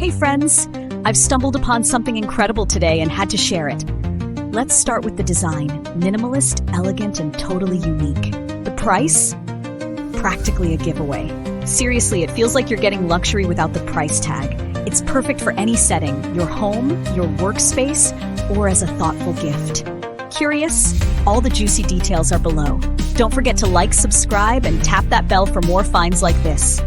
Hey friends, I've stumbled upon something incredible today and had to share it. Let's start with the design. Minimalist, elegant, and totally unique. The price? Practically a giveaway. Seriously, it feels like you're getting luxury without the price tag. It's perfect for any setting, your home, your workspace, or as a thoughtful gift. Curious? All the juicy details are below. Don't forget to like, subscribe, and tap that bell for more finds like this.